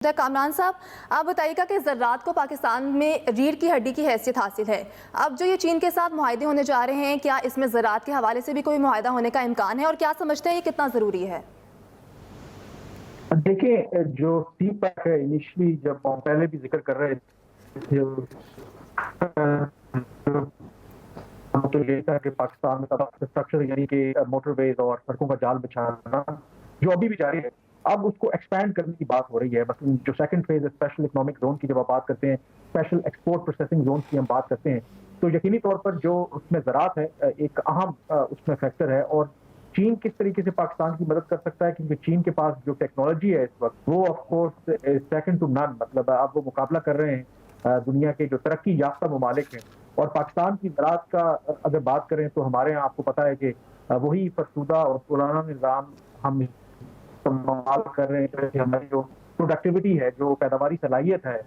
کامران صاحب، آپ بتائیے گا کہ زراعت کو پاکستان میں ریڑھ کی ہڈی کی حیثیت حاصل ہے۔ اب جو یہ چین کے ساتھ معاہدے ہونے جا رہے ہیں، کیا اس میں زراعت کے حوالے سے بھی کوئی معاہدہ ہونے کا امکان ہے، اور کیا سمجھتے ہیں یہ کتنا ضروری ہے؟ دیکھیں، جو سی پیک ہے انیشلی جب ہم پہلے بھی ذکر کر رہے تھے تو یہ تھا کہ پاکستان میں انفراسٹرکچر یعنی کہ موٹر ویز اور سڑکوں کا جال بچھانا جو ابھی بھی جاری ہے، اب اس کو ایکسپینڈ کرنے کی بات ہو رہی ہے۔ مثلا جو سیکنڈ فیز ہے اسپیشل اکنامک زون کی جب آپ بات کرتے ہیں، اسپیشل ایکسپورٹ پروسیسنگ زون کی ہم بات کرتے ہیں، تو یقینی طور پر جو اس میں زراعت ہے ایک اہم اس میں فیکٹر ہے۔ اور چین کس طریقے سے پاکستان کی مدد کر سکتا ہے، کیونکہ چین کے پاس جو ٹیکنالوجی ہے اس وقت وہ آف کورس سیکنڈ ٹو نن، مطلب اب وہ مقابلہ کر رہے ہیں دنیا کے جو ترقی یافتہ ممالک ہیں۔ اور پاکستان کی زراعت کا اگر بات کریں تو ہمارے یہاں آپ کو پتا ہے کہ وہی فرسودہ اور پرانا نظام ہم استعمال کر رہے ہیں کہ ہماری جو پروڈکٹیوٹی ہے، جو پیداواری صلاحیت ہے،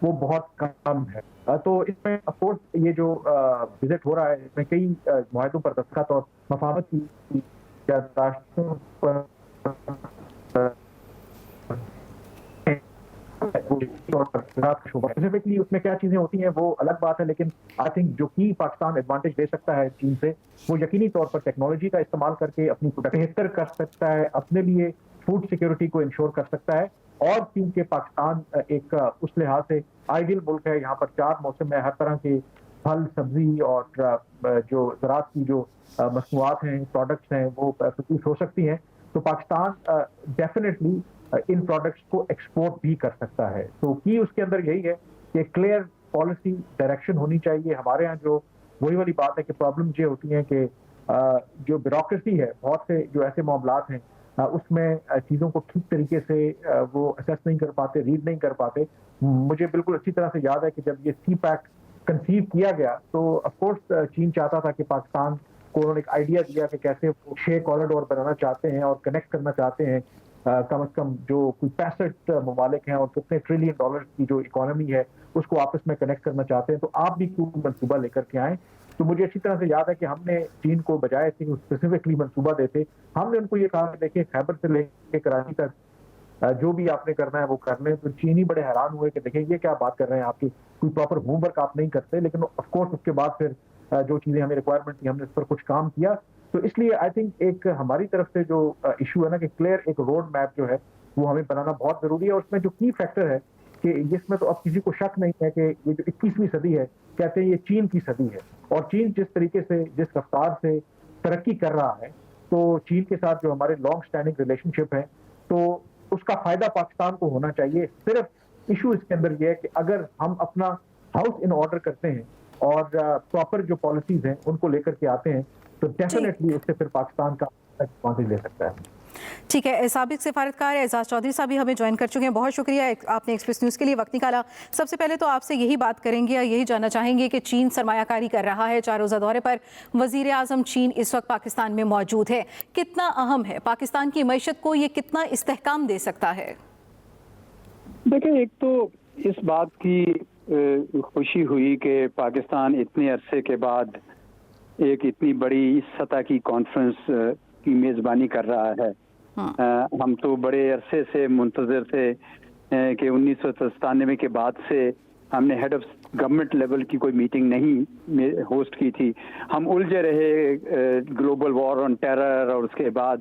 وہ بہت کم ہے۔ تو اس میں آف کورس یہ جو وزٹ ہو رہا ہے اس میں کئی معاہدوں پر دستخط اور مفاہمت کی یادداشتوں پر اسپیسیفکلی اس میں کیا چیزیں ہوتی ہیں وہ الگ بات ہے، لیکن آئی تھنک جو کی پاکستان ایڈوانٹیج دے سکتا ہے چین سے، وہ یقینی طور پر ٹیکنالوجی کا استعمال کر کے اپنی بہتر کر سکتا ہے، اپنے لیے فوڈ سیکیورٹی کو انشور کر سکتا ہے۔ اور کیونکہ پاکستان ایک اس لحاظ سے آئیڈیل ملک ہے، یہاں پر 4 موسم میں ہر طرح کے پھل سبزی اور جو زراعت کی جو مصنوعات ہیں، پروڈکٹس ہیں، وہ پروڈیوس ہو سکتی ہیں، تو پاکستان ڈیفینیٹلی ان پروڈکٹس کو ایکسپورٹ بھی کر سکتا ہے۔ تو کی اس کے اندر یہی ہے کہ کلیئر پالیسی ڈائریکشن ہونی چاہیے۔ ہمارے ہاں جو وہی والی بات ہے کہ پرابلم یہ ہوتی ہیں کہ جو بیوروکریسی ہے، بہت سے جو ایسے معاملات ہیں اس میں چیزوں کو ٹھیک طریقے سے وہ اسیس نہیں کر پاتے، ریڈ نہیں کر پاتے۔ مجھے بالکل اچھی طرح سے یاد ہے کہ جب یہ سی پیک کنسیو کیا گیا تو آف کورس چین چاہتا تھا کہ پاکستان کو انہوں نے ایک آئیڈیا دیا کہ کیسے وہ 6 کوریڈور بنانا چاہتے ہیں اور کنیکٹ کرنا چاہتے ہیں کم از کم جو کوئی 65 ممالک ہیں اور کتنے $1 ٹریلین کی جو اکانومی ہے اس کو آپس میں کنیکٹ کرنا چاہتے ہیں۔ تو آپ بھی کوئی منصوبہ لے کر کے آئیں۔ تو مجھے اچھی طرح سے یاد ہے کہ ہم نے چین کو بجائے تھے اسپیسیفکلی منصوبہ دیتے، ہم نے ان کو یہ کہا کہ دیکھیں خیبر سے لے کے کراچی تک جو بھی آپ نے کرنا ہے وہ کر لیں۔ تو چینی بڑے حیران ہوئے کہ دیکھیں یہ کیا بات کر رہے ہیں، آپ کی کوئی پراپر ہوم ورک آپ نہیں کرتے۔ لیکن آف کورس اس کے بعد پھر جو چیزیں ہمیں ریکوائرمنٹ تھی ہم نے اس پر کچھ کام کیا۔ تو اس لیے آئی تھنک ایک ہماری طرف سے جو ایشو ہے نا کہ کلیئر ایک روڈ میپ جو ہے وہ ہمیں بنانا بہت ضروری ہے۔ اور اس میں جو کی فیکٹر ہے کہ جس میں تو اب کسی کو شک نہیں ہے کہ یہ جو 21ویں صدی ہے، کہتے ہیں یہ چین کی صدی ہے، اور چین جس طریقے سے جس رفتار سے ترقی کر رہا ہے، تو چین کے ساتھ جو ہمارے لانگ سٹینڈنگ ریلیشن شپ ہے تو اس کا فائدہ پاکستان کو ہونا چاہیے۔ صرف ایشو اس کے اندر یہ ہے کہ اگر ہم اپنا ہاؤس ان آرڈر کرتے ہیں اور پراپر جو پالیسیز ہیں ان کو لے کر کے آتے ہیں تو ڈیفینیٹلی اس سے پھر پاکستان کا ایڈوانٹیج لے سکتا ہے۔ ٹھیک ہے، سابق سفارتکار اعزاز چودھری صاحب بھی ہمیں جوائن کر چکے ہیں، بہت شکریہ آپ نے ایکسپریس نیوز کے لیے وقت نکالا۔ سب سے پہلے تو آپ سے یہی بات کریں گے، یہی جاننا چاہیں گے کہ چین سرمایہ کاری کر رہا ہے، 4 روزہ دورے پر وزیر اعظم چین اس وقت پاکستان میں موجود ہے، کتنا اہم ہے پاکستان کی معیشت کو، یہ کتنا استحکام دے سکتا ہے؟ دیکھیں، ایک تو اس بات کی خوشی ہوئی کہ پاکستان اتنے عرصے کے بعد ایک اتنی بڑی سطح کی کانفرنس کی میزبانی کر رہا ہے۔ ہم تو بڑے عرصے سے منتظر تھے کہ 1997 کے بعد سے ہم نے ہیڈ آف گورنمنٹ لیول کی کوئی میٹنگ نہیں ہوسٹ کی تھی۔ ہم الجھے رہے گلوبل وار آن ٹیرر اور اس کے بعد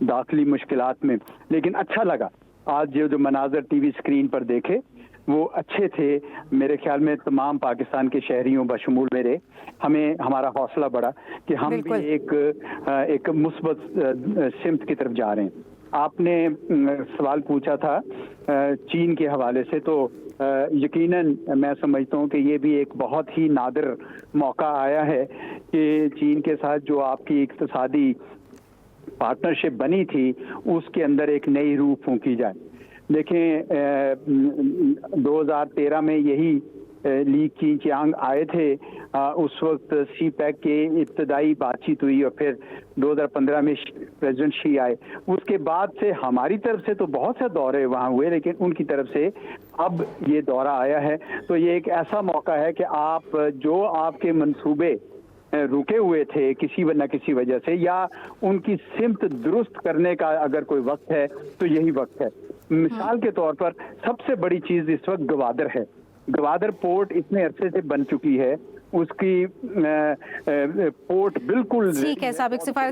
داخلی مشکلات میں، لیکن اچھا لگا آج جو مناظر ٹی وی اسکرین پر دیکھے وہ اچھے تھے۔ میرے خیال میں تمام پاکستان کے شہریوں بشمول میرے ہمارا حوصلہ بڑھا کہ ہم بھی ایک مثبت سمت کی طرف جا رہے ہیں۔ آپ نے سوال پوچھا تھا چین کے حوالے سے، تو یقیناً میں سمجھتا ہوں کہ یہ بھی ایک بہت ہی نادر موقع آیا ہے کہ چین کے ساتھ جو آپ کی اقتصادی پارٹنرشپ بنی تھی اس کے اندر ایک نئی روح پھونکی جائے۔ دیکھیں 2013 میں یہی لی کی چیانگ آئے تھے، اس وقت سی پیک کے ابتدائی بات چیت ہوئی اور پھر 2015 میں پریزیڈنٹ شی آئے۔ اس کے بعد سے ہماری طرف سے تو بہت سے دورے وہاں ہوئے، لیکن ان کی طرف سے اب یہ دورہ آیا ہے۔ تو یہ ایک ایسا موقع ہے کہ آپ کے منصوبے رکے ہوئے تھے کسی نہ کسی وجہ سے، یا ان کی سمت درست کرنے کا اگر کوئی وقت ہے تو یہی وقت ہے۔ مثال کے طور پر سب سے بڑی چیز اس وقت گوادر ہے. گوادر پورٹ اتنے عرصے سے بن چکی ہے, اس کی پورٹ بالکل ٹھیک ہے. سابق سفارتکار